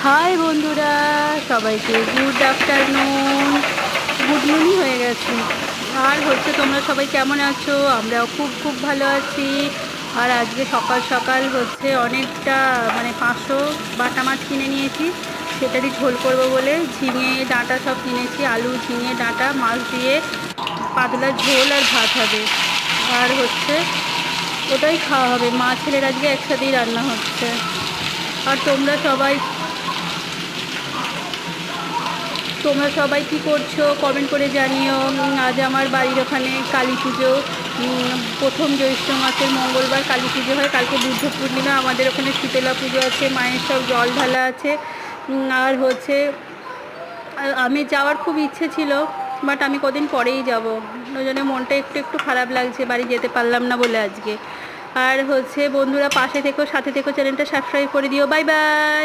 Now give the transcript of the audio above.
High বন্ধুরা, সবাইকে good afternoon. Good morning হয়ে গেছে। আর তোমরা সবাই কেমন আছো? আমরাও খুব খুব ভালো আছি। আর আজকে সকাল সকাল অনেকটা 500 বাটা মাছ কিনে নিয়েছি। সেটারই ঝোল করবো বলে ঝিঙে ডাঁটা সব কিনেছি। আলু, ঝিঙে, ডাঁটা, মাছ দিয়ে পাতলা ঝোল আর ভাত হবে। আর ওটাই খাওয়া হবে। মা ছেলের আজকে একসাথেই রান্না হচ্ছে। আর তোমরা সবাই কী করছো কমেন্ট করে জানিও। আজ আমার বাড়ির ওখানে কালী পুজো। প্রথম জ্যৈষ্ঠ মাসের মঙ্গলবার কালী পুজো হয়। কালকে বুদ্ধ পূর্ণিমা। আমাদের ওখানে শীতলা পুজো আছে, মায়ের সব জল ঢালা আছে। আর আমি যাওয়ার খুব ইচ্ছে ছিল, বাট আমি কদিন পরেই যাব। ওই জন্য মনটা একটু একটু খারাপ লাগছে, বাড়ি যেতে পারলাম না বলে আজকে। আর বন্ধুরা, পাশে থেকো, সাথে থেকো, চ্যানেলটা সাবস্ক্রাইব করে দিও। Bye bye.